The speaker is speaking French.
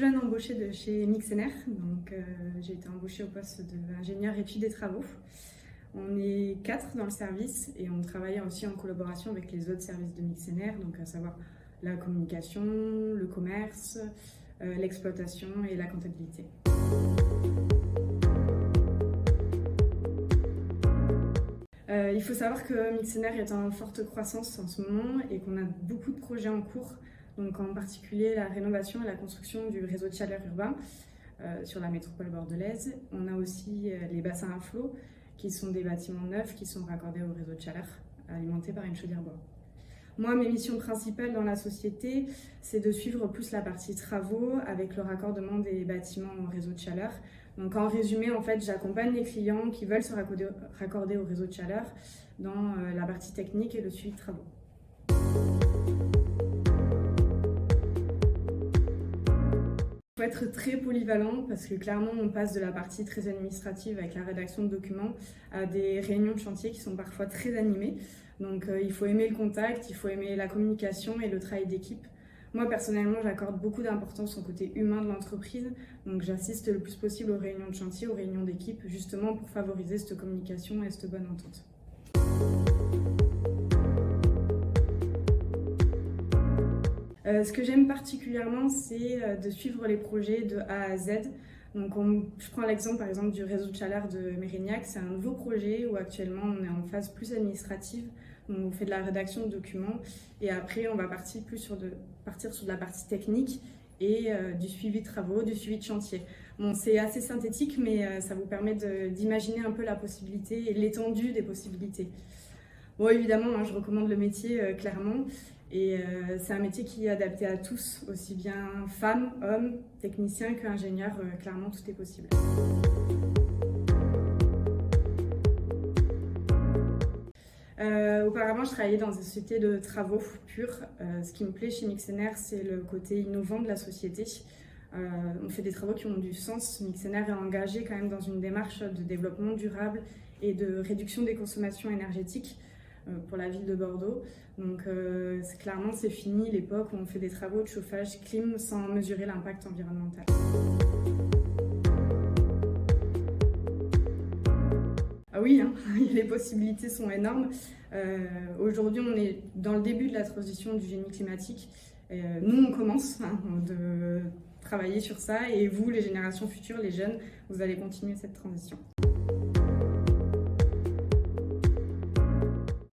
jeune embauchée de chez Mixener, donc j'ai été embauchée au poste d'ingénieur études et travaux. On est 4 dans le service et on travaille aussi en collaboration avec les autres services de Mixener, donc à savoir la communication, le commerce, l'exploitation et la comptabilité. Il faut savoir que Mixener est en forte croissance en ce moment et qu'on a beaucoup de projets en cours, donc en particulier la rénovation et la construction du réseau de chaleur urbain sur la métropole bordelaise. On a aussi les bassins à flot, qui sont des bâtiments neufs qui sont raccordés au réseau de chaleur, alimentés par une chaudière bois. Moi, mes missions principales dans la société, c'est de suivre plus la partie travaux avec le raccordement des bâtiments au réseau de chaleur. Donc en résumé, en fait, j'accompagne les clients qui veulent se raccorder au réseau de chaleur dans la partie technique et le suivi de travaux. Il faut être très polyvalent parce que clairement on passe de la partie très administrative avec la rédaction de documents à des réunions de chantier qui sont parfois très animées. Donc il faut aimer le contact, il faut aimer la communication et le travail d'équipe. Moi personnellement j'accorde beaucoup d'importance au côté humain de l'entreprise, donc j'assiste le plus possible aux réunions de chantier, aux réunions d'équipe, justement pour favoriser cette communication et cette bonne entente. Ce que j'aime particulièrement, c'est de suivre les projets de A à Z. Donc je prends l'exemple par exemple du réseau de chaleur de Mérignac. C'est un nouveau projet où actuellement on est en phase plus administrative. Donc on fait de la rédaction de documents et après on va partir sur de la partie technique et du suivi de travaux, du suivi de chantier. Bon, c'est assez synthétique mais ça vous permet d'imaginer un peu la possibilité et l'étendue des possibilités. Bon, évidemment, hein, je recommande le métier clairement. Et c'est un métier qui est adapté à tous, aussi bien femmes, hommes, techniciens qu'ingénieurs, clairement tout est possible. Auparavant, je travaillais dans une société de travaux purs. Ce qui me plaît chez Mixener, c'est le côté innovant de la société. On fait des travaux qui ont du sens. Mixener est engagé quand même dans une démarche de développement durable et de réduction des consommations énergétiques pour la ville de Bordeaux. Donc clairement c'est fini l'époque où on fait des travaux de chauffage clim sans mesurer l'impact environnemental. Ah oui, hein, les possibilités sont énormes. Aujourd'hui on est dans le début de la transition du génie climatique. Nous on commence de travailler sur ça et vous, les générations futures, les jeunes, vous allez continuer cette transition.